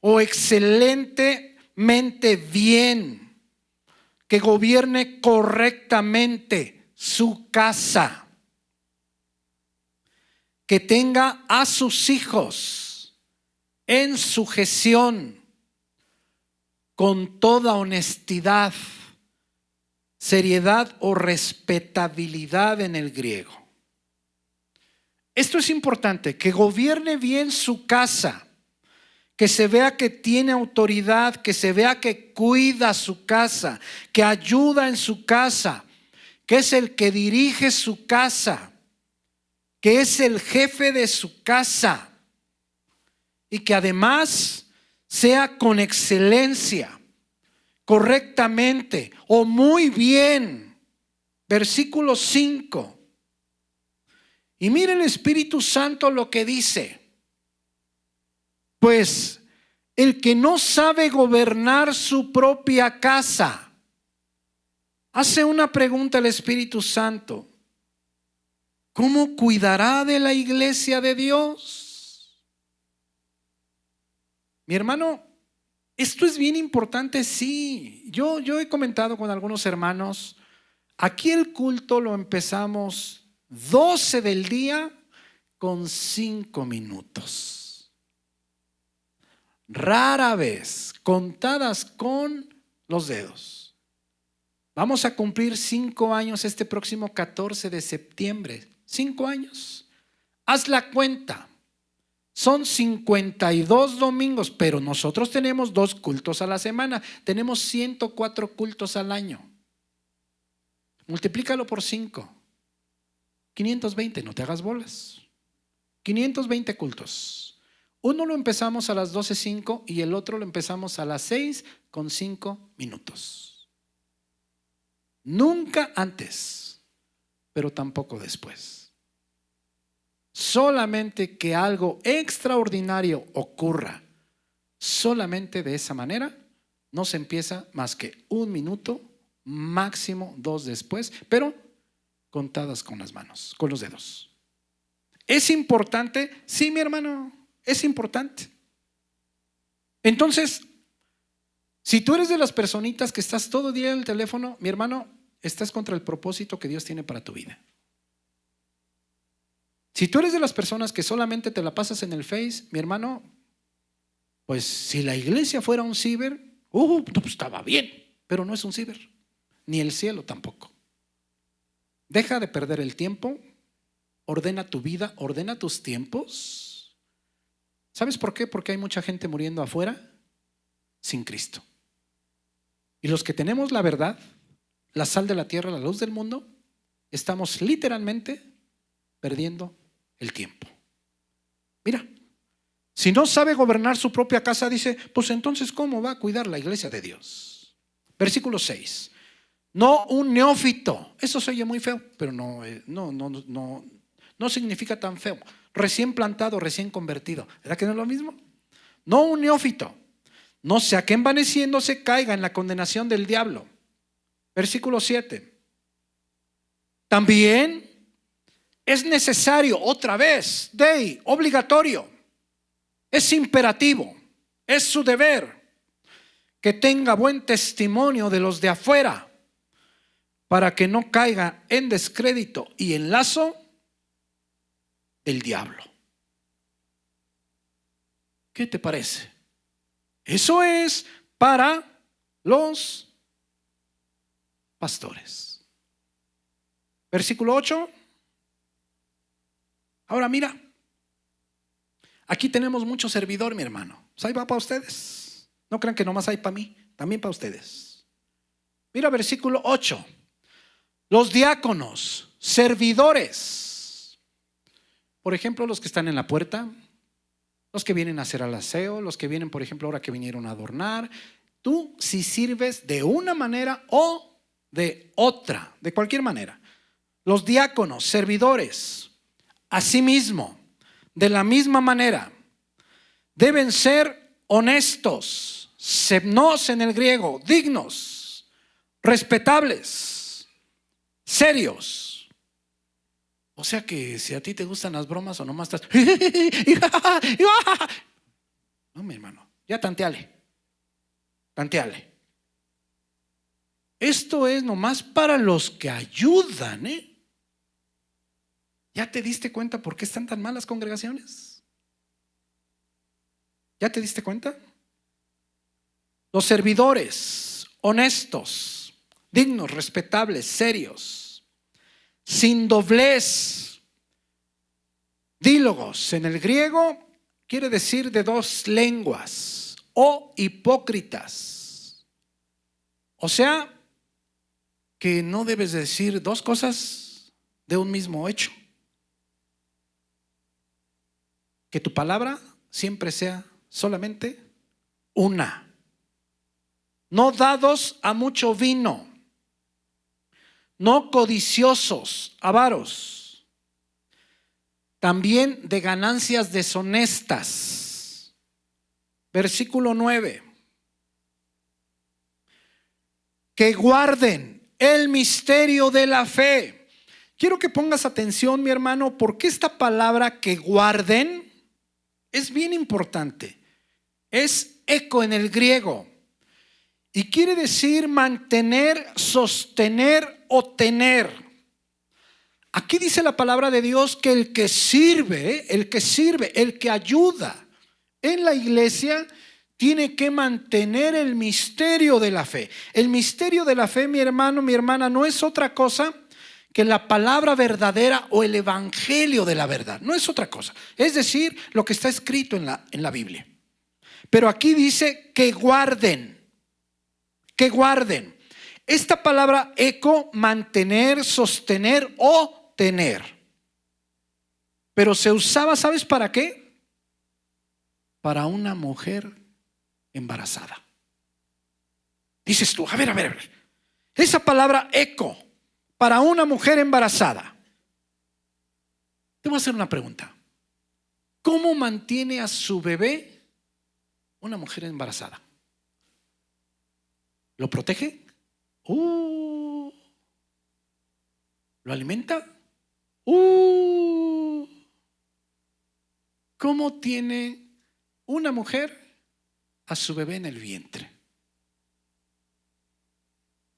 o excelentemente bien, que gobierne correctamente su casa, que tenga a sus hijos en sujeción con toda honestidad, seriedad o respetabilidad en el griego. Esto es importante, que gobierne bien su casa, que se vea que tiene autoridad, que se vea que cuida su casa, que ayuda en su casa, que es el que dirige su casa, que es el jefe de su casa y que además sea con excelencia, correctamente o muy bien. Versículo 5. Y mire el Espíritu Santo lo que dice. Pues el que no sabe gobernar su propia casa, hace una pregunta al Espíritu Santo: ¿cómo cuidará de la iglesia de Dios? Mi hermano, esto es bien importante, sí. Yo he comentado con algunos hermanos, aquí el culto lo empezamos 12 del día con 5 minutos. Rara vez, contadas con los dedos. Vamos a cumplir 5 años este próximo 14 de septiembre. 5 años. Haz la cuenta. Son 52 domingos, pero nosotros tenemos 2 cultos a la semana. Tenemos 104 cultos al año. Multiplícalo por 5. 520, no te hagas bolas. 520 cultos. Uno lo empezamos a las 12:05 y el otro lo empezamos a las 6 con 5 minutos. Nunca antes, pero tampoco después. Solamente que algo extraordinario ocurra, solamente de esa manera, no se empieza más que 1 minuto, máximo 2 después, pero contadas con las manos, con los dedos. ¿Es importante? Sí, mi hermano, es importante. Entonces, si tú eres de las personitas que estás todo el día en el teléfono, mi hermano, estás contra el propósito que Dios tiene para tu vida. Si tú eres de las personas que solamente te la pasas en el Face, mi hermano, pues si la iglesia fuera un ciber, pues estaba bien, pero no es un ciber, ni el cielo tampoco. Deja de perder el tiempo, ordena tu vida, ordena tus tiempos. ¿Sabes por qué? Porque hay mucha gente muriendo afuera sin Cristo. Y los que tenemos la verdad, la sal de la tierra, la luz del mundo, estamos literalmente perdiendo el tiempo. Mira, si no sabe gobernar su propia casa, dice, pues entonces ¿cómo va a cuidar la iglesia de Dios? Versículo 6. No un neófito. Eso se oye muy feo, pero no significa tan feo. Recién plantado, recién convertido. ¿Verdad que no es lo mismo? No un neófito. No sea que envaneciéndose caiga en la condenación del diablo. Versículo 7. También es necesario, otra vez, obligatorio, es imperativo, es su deber, que tenga buen testimonio de los de afuera, para que no caiga en descrédito y en lazo del diablo. ¿Qué te parece? Eso es para los pastores. Versículo 8. Ahora mira, aquí tenemos mucho servidor, mi hermano. Pues ahí va para ustedes. No crean que nomás hay para mí, también para ustedes. Mira versículo 8. Los diáconos, servidores. Por ejemplo, los que están en la puerta, los que vienen a hacer el aseo, los que vienen, por ejemplo, ahora que vinieron a adornar. Tú, si sirves de una manera o de otra, de cualquier manera. Los diáconos, servidores, asimismo, de la misma manera, deben ser honestos, semnos en el griego, dignos, respetables, serios. O sea que si a ti te gustan las bromas o nomás estás no, mi hermano, ya tanteale. Esto es nomás para los que ayudan, ¿Ya te diste cuenta por qué están tan malas congregaciones? ¿Ya te diste cuenta? Los servidores, honestos, dignos, respetables, serios, sin doblez, dílogos. En el griego quiere decir de dos lenguas, o hipócritas. O sea, que no debes decir dos cosas de un mismo hecho. Que tu palabra siempre sea solamente una. No dados a mucho vino, no codiciosos, avaros, también de ganancias deshonestas. Versículo 9. Que guarden el misterio de la fe. Quiero que pongas atención, mi hermano, porque esta palabra que guarden es bien importante. Es eco en el griego y quiere decir mantener, sostener o tener. Aquí dice la palabra de Dios que el que sirve, el que ayuda en la iglesia tiene que mantener el misterio de la fe. El misterio de la fe, mi hermano, mi hermana, no es otra cosa que la palabra verdadera o el evangelio de la verdad. No es otra cosa. Es decir, lo que está escrito en la Biblia. Pero aquí dice que guarden. Que guarden. Esta palabra eco, mantener, sostener o tener. Pero se usaba, ¿sabes para qué? Para una mujer embarazada. Dices tú, a ver. Esa palabra eco, para una mujer embarazada. Te voy a hacer una pregunta. ¿Cómo mantiene a su bebé una mujer embarazada? ¿Lo protege? ¿Lo alimenta? ¿Cómo tiene una mujer a su bebé en el vientre?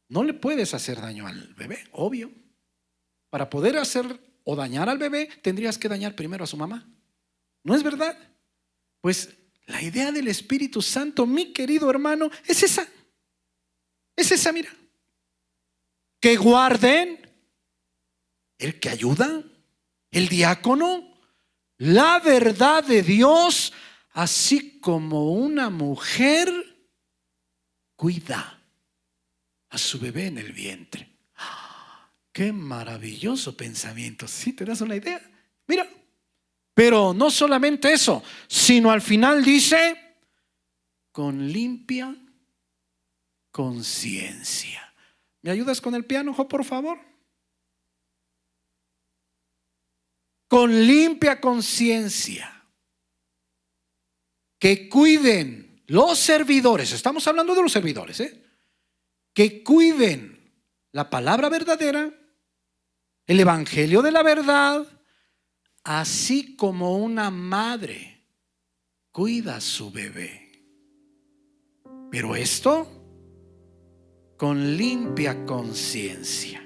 No le puedes hacer daño al bebé, obvio. Para poder hacer o dañar al bebé, tendrías que dañar primero a su mamá. ¿No es verdad? Pues la idea del Espíritu Santo, mi querido hermano, es esa. Es esa, mira. Que guarden el que ayuda, el diácono, la verdad de Dios, así como una mujer cuida a su bebé en el vientre. Qué maravilloso pensamiento. ¿Sí te das una idea? Mira, pero no solamente eso, sino al final dice, con limpia conciencia. ¿Me ayudas con el piano, Jo, por favor? Con limpia conciencia. Que cuiden los servidores. Estamos hablando de los servidores, que cuiden la palabra verdadera, el evangelio de la verdad, así como una madre cuida a su bebé. Pero esto con limpia conciencia.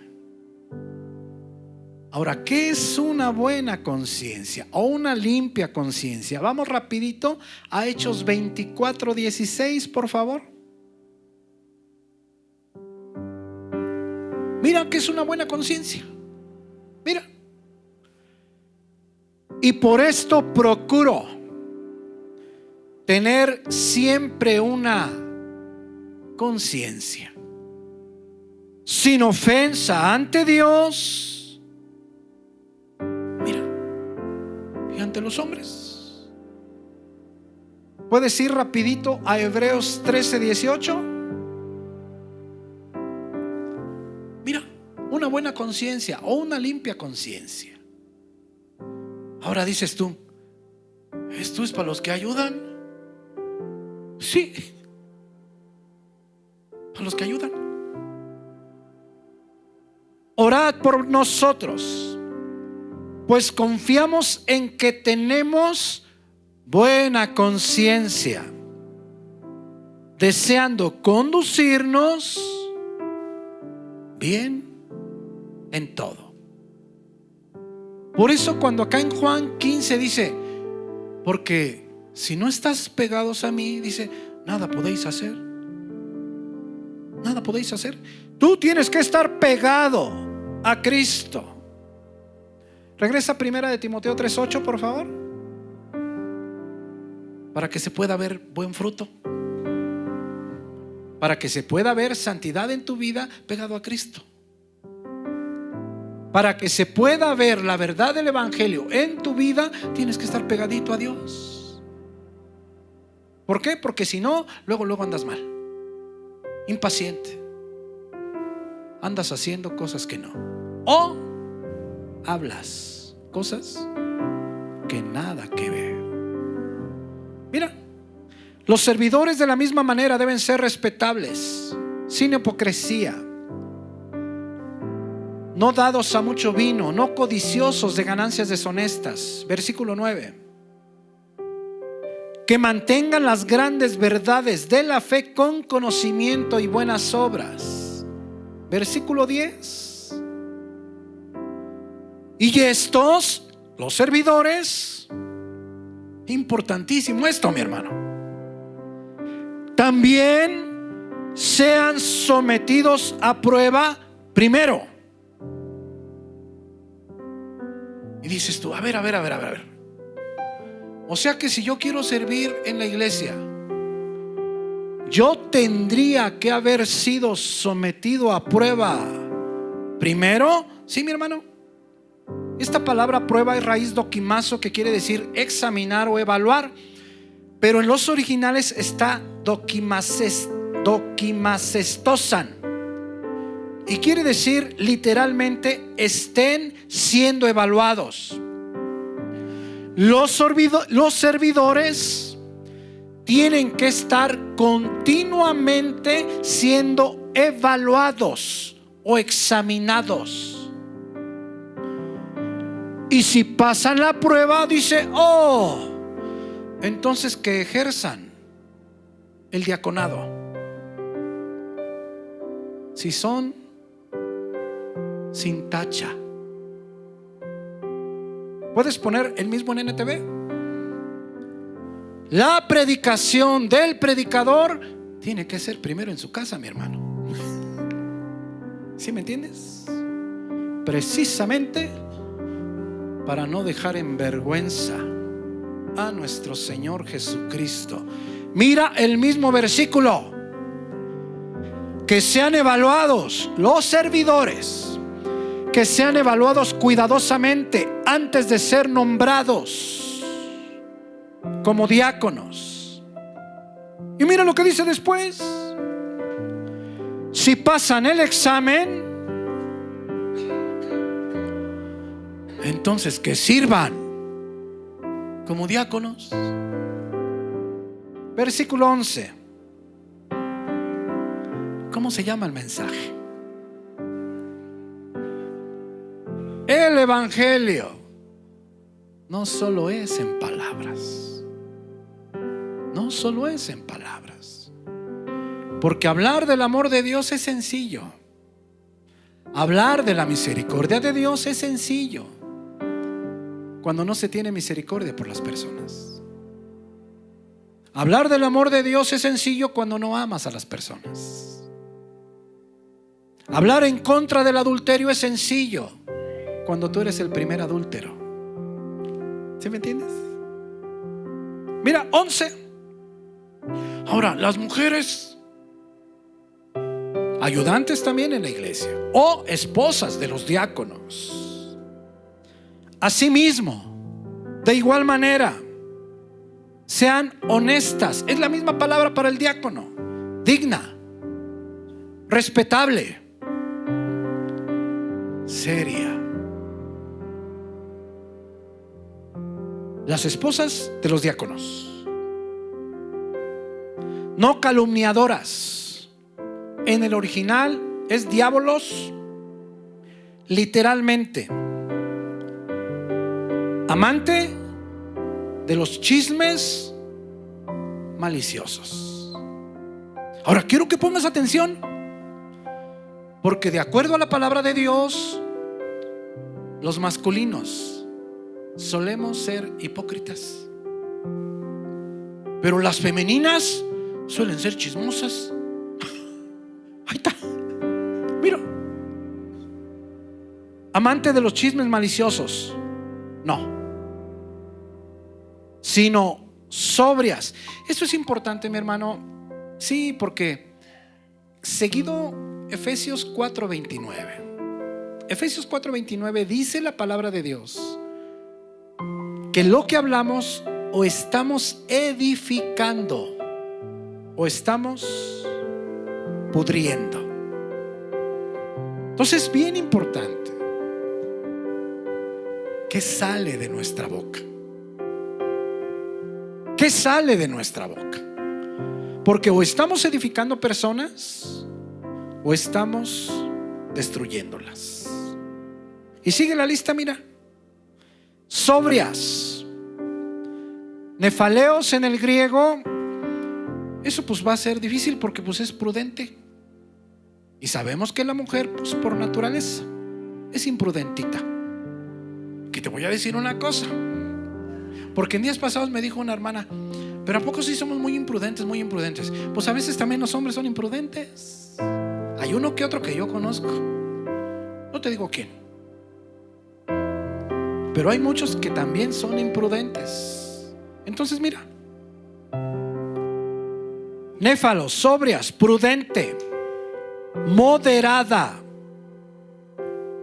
Ahora, ¿qué es una buena conciencia o una limpia conciencia? Vamos rapidito a Hechos 24:16, por favor. Mira, ¿qué es una buena conciencia? Mira. Y por esto procuro tener siempre una conciencia sin ofensa ante Dios, mira, y ante los hombres. ¿Puedes ir rapidito a Hebreos 13:18? Mira, una buena conciencia o una limpia conciencia. Ahora dices tú, ¿esto es para los que ayudan? Sí, para los que ayudan. Orad por nosotros, pues confiamos en que tenemos buena conciencia, deseando conducirnos bien en todo. Por eso cuando acá en Juan 15 dice, porque si no estás pegados a mí, dice, nada podéis hacer. Nada podéis hacer. Tú tienes que estar pegado a Cristo. Regresa a 1 Timoteo 3:8, por favor, para que se pueda ver buen fruto, para que se pueda ver santidad en tu vida pegado a Cristo, para que se pueda ver la verdad del Evangelio en tu vida. Tienes que estar pegadito a Dios. ¿Por qué? Porque si no, luego andas mal, impaciente, andas haciendo cosas que no, o hablas cosas que nada que ver. Mira, los servidores de la misma manera deben ser respetables, sin hipocresía, no dados a mucho vino, no codiciosos de ganancias deshonestas. Versículo 9. Que mantengan las grandes verdades de la fe con conocimiento y buenas obras. Versículo 10. Y estos, los servidores, importantísimo esto, mi hermano, también sean sometidos a prueba primero. Y dices tú, a ver. O sea que si yo quiero servir en la iglesia, yo tendría que haber sido sometido a prueba primero. Sí, mi hermano. Esta palabra prueba es raíz dokimazo, que quiere decir examinar o evaluar, pero en los originales está dokimacestosan, y quiere decir literalmente estén siendo evaluados. Los servidores tienen que estar continuamente siendo evaluados o examinados. Y si pasan la prueba, dice, entonces que ejerzan el diaconado. Si son sin tacha. ¿Puedes poner el mismo en NTV? La predicación del predicador tiene que ser primero en su casa, mi hermano. ¿Sí me entiendes? Precisamente para no dejar en vergüenza a nuestro Señor Jesucristo. Mira el mismo versículo. Que sean evaluados los servidores, que sean evaluados cuidadosamente antes de ser nombrados como diáconos. Y mira lo que dice después. Si pasan el examen, entonces que sirvan como diáconos. Versículo 11. ¿Cómo se llama el mensaje? El Evangelio no solo es en palabras. No solo es en palabras. Porque hablar del amor de Dios es sencillo. Hablar de la misericordia de Dios es sencillo cuando no se tiene misericordia por las personas. Hablar del amor de Dios es sencillo cuando no amas a las personas. Hablar en contra del adulterio es sencillo cuando tú eres el primer adúltero. ¿Sí me entiendes? Mira, 11. Ahora, las mujeres ayudantes también en la iglesia o esposas de los diáconos, asimismo, de igual manera, sean honestas. Es la misma palabra para el diácono. Digna, respetable, seria. Las esposas de los diáconos, no calumniadoras. En el original es diabolos, literalmente amante de los chismes maliciosos. Ahora quiero que pongas atención, porque de acuerdo a la palabra de Dios, los masculinos solemos ser hipócritas, pero las femeninas suelen ser chismosas. Ahí está. Mira, amante de los chismes maliciosos, no, sino sobrias. Esto es importante, mi hermano. Sí, porque seguido Efesios 4:29. Efesios 4:29 dice la palabra de Dios que lo que hablamos o estamos edificando o estamos pudriendo. Entonces es bien importante ¿qué sale de nuestra boca? ¿Qué sale de nuestra boca? Porque o estamos edificando personas o estamos destruyéndolas. Y sigue la lista, mira. Sobrias, nefaleos en el griego. Eso pues va a ser difícil porque pues es prudente. Y sabemos que la mujer pues por naturaleza es imprudentita. Que te voy a decir una cosa, porque en días pasados me dijo una hermana: pero ¿a poco sí somos muy imprudentes, muy imprudentes? Pues a veces también los hombres son imprudentes. Hay uno que otro que yo conozco, no te digo quién, pero hay muchos que también son imprudentes. Entonces mira, néfalos, sobrias, prudente, moderada,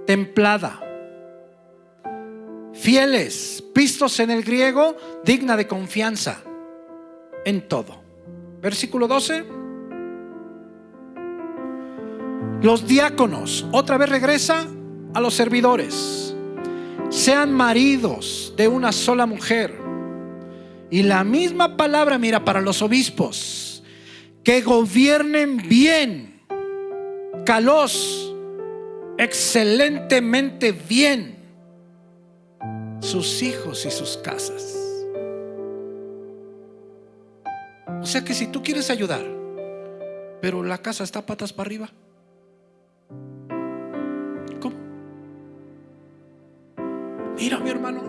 templada, fieles, pistos en el griego, digna de confianza en todo. Versículo 12. Los diáconos, otra vez regresa a los servidores, sean maridos de una sola mujer. Y la misma palabra, mira, para los obispos, que gobiernen bien, kalos, excelentemente bien, sus hijos y sus casas. O sea que si tú quieres ayudar, pero la casa está patas para arriba, ¿cómo? Mira, mi hermano,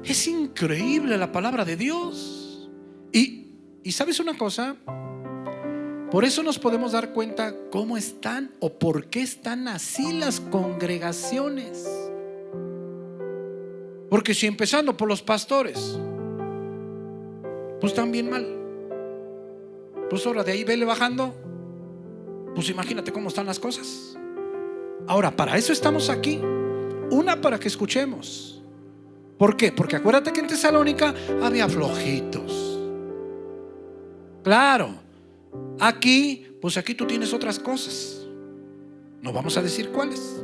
es increíble la palabra de Dios. Y ¿sabes una cosa? Por eso nos podemos dar cuenta cómo están o por qué están así las congregaciones. Porque si empezando por los pastores, pues están bien mal, pues ahora de ahí vele bajando, pues imagínate cómo están las cosas. Ahora, para eso estamos aquí. Una, para que escuchemos. ¿Por qué? Porque acuérdate que en Tesalónica había flojitos. Claro, aquí, pues aquí tú tienes otras cosas. No vamos a decir cuáles,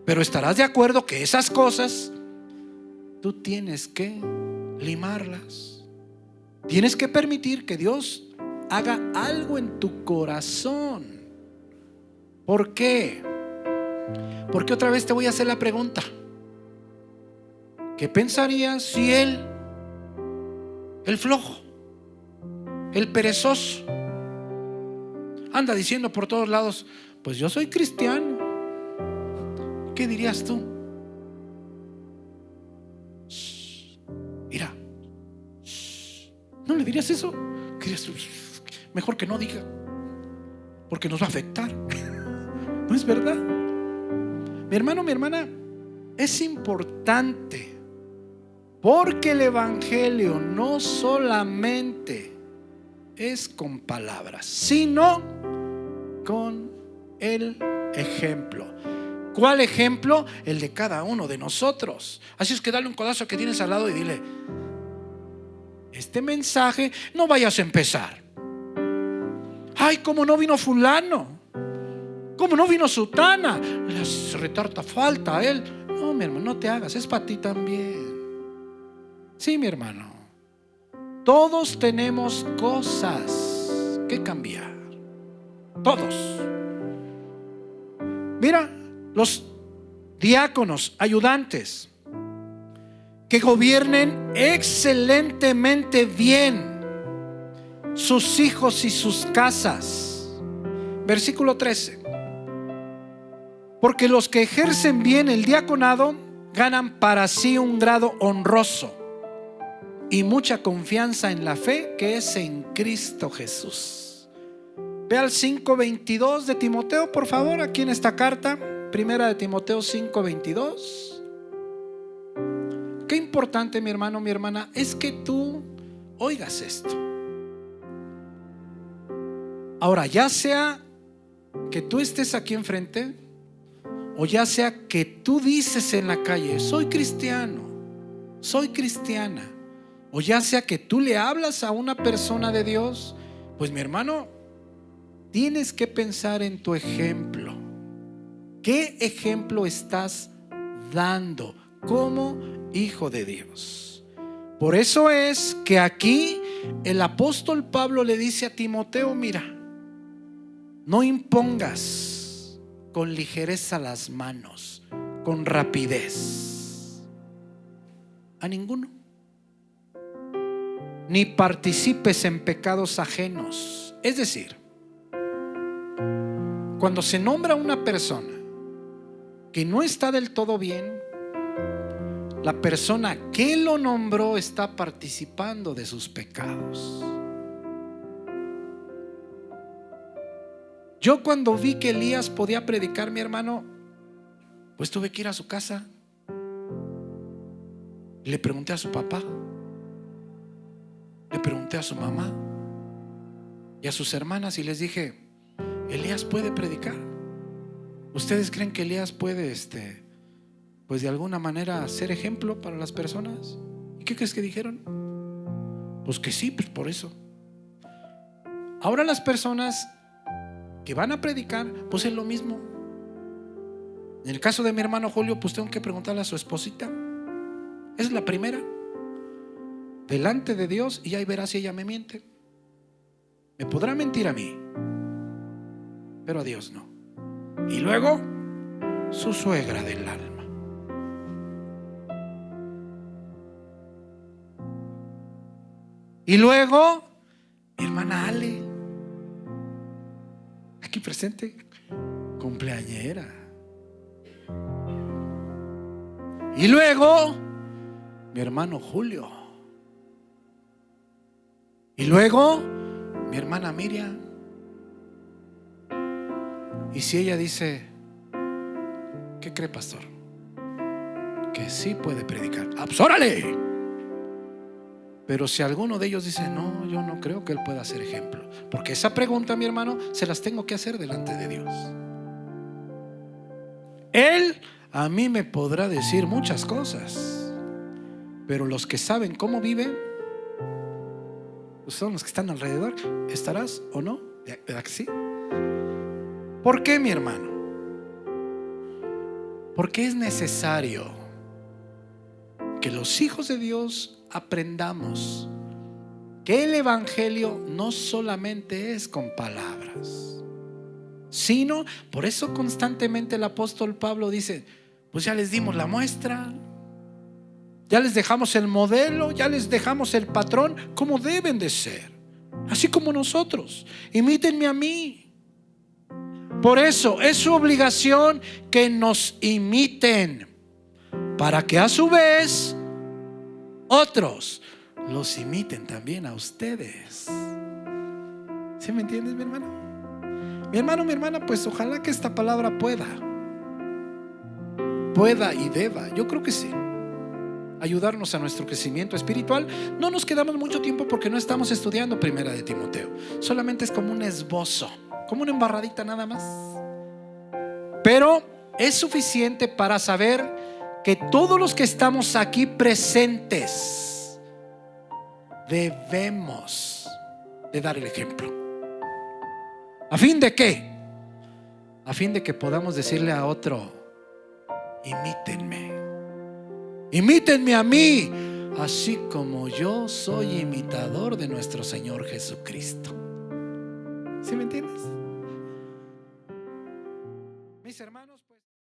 pero estarás de acuerdo que esas cosas tú tienes que limarlas. Tienes que permitir que Dios haga algo en tu corazón. ¿Por qué? Porque otra vez te voy a hacer la pregunta: ¿qué pensarías si el flojo, el perezoso, anda diciendo por todos lados: pues yo soy cristiano, ¿qué dirías tú? Mira, ¿no le dirías eso? ¿Qué dirías tú? Mejor que no diga, porque nos va a afectar. ¿No es verdad? Mi hermano, mi hermana, es importante, porque el evangelio no solamente es con palabras, sino con el ejemplo. ¿Cuál ejemplo? El de cada uno de nosotros. Así es que dale un codazo que tienes al lado y dile: este mensaje no vayas a empezar. Ay, ¿cómo no vino fulano? ¿Cómo no vino sutana? Le hace retarta falta a él. No, mi hermano, no te hagas, es para ti también. Sí, mi hermano, todos tenemos cosas que cambiar. Todos. Mira, los diáconos, ayudantes, que gobiernen excelentemente bien sus hijos y sus casas. Versículo 13. Porque los que ejercen bien el diaconado ganan para sí un grado honroso y mucha confianza en la fe que es en Cristo Jesús. Ve al 5:22 de Timoteo, por favor, aquí en esta carta, primera de Timoteo 5:22. Qué importante, mi hermano, mi hermana, es que tú oigas esto. Ahora, ya sea que tú estés aquí enfrente, o ya sea que tú dices en la calle: soy cristiano, soy cristiana, o ya sea que tú le hablas a una persona de Dios, pues mi hermano, tienes que pensar en tu ejemplo. ¿Qué ejemplo estás dando como hijo de Dios? Por eso es que aquí el apóstol Pablo le dice a Timoteo: mira, no impongas con ligereza las manos, con rapidez a ninguno, ni participes en pecados ajenos. Es decir, cuando se nombra a una persona que no está del todo bien, la persona que lo nombró está participando de sus pecados. Yo cuando vi que Elías podía predicar, mi hermano, pues tuve que ir a su casa. Le pregunté a su papá, le pregunté a su mamá y a sus hermanas y les dije: ¿Elías puede predicar? ¿Ustedes creen que Elías puede, pues de alguna manera ser ejemplo para las personas? ¿Y qué crees que dijeron? Pues que sí, pues por eso. Ahora las personas que van a predicar, pues es lo mismo. En el caso de mi hermano Julio, pues tengo que preguntarle a su esposita. Es la primera delante de Dios, y ahí verá si ella me miente. Me podrá mentir a mí, pero a Dios no. Y luego su suegra del alma. Y luego mi hermana Ale, aquí presente, cumpleañera. Y luego mi hermano Julio. Y luego mi hermana Miriam. Y si ella dice: ¿qué cree, pastor? Que sí puede predicar. ¡Absórale! Pero si alguno de ellos dice: no, yo no creo que él pueda ser ejemplo. Porque esa pregunta, mi hermano, se las tengo que hacer delante de Dios. Él a mí me podrá decir muchas cosas, pero los que saben cómo vive son los que están alrededor. ¿Estarás o no? ¿Verdad que sí? ¿Por qué, mi hermano? Porque es necesario que los hijos de Dios aprendamos que el evangelio no solamente es con palabras, sino, por eso constantemente el apóstol Pablo dice: pues ya les dimos la muestra, ya les dejamos el modelo, ya les dejamos el patrón, como deben de ser, así como nosotros. Imítenme a mí. Por eso es su obligación que nos imiten, para que a su vez otros los imiten también a ustedes. ¿Sí me entiendes, mi hermano? Mi hermano, mi hermana, pues ojalá que esta palabra pueda y deba, yo creo que sí, ayudarnos a nuestro crecimiento espiritual. No nos quedamos mucho tiempo porque no estamos estudiando Primera de Timoteo. Solamente es como un esbozo, como una embarradita nada más. Pero es suficiente para saber que todos los que estamos aquí presentes debemos de dar el ejemplo. ¿A fin de qué? A fin de que podamos decirle a otro: imítenme a mí, así como yo soy imitador de nuestro Señor Jesucristo. ¿Sí me entiendes?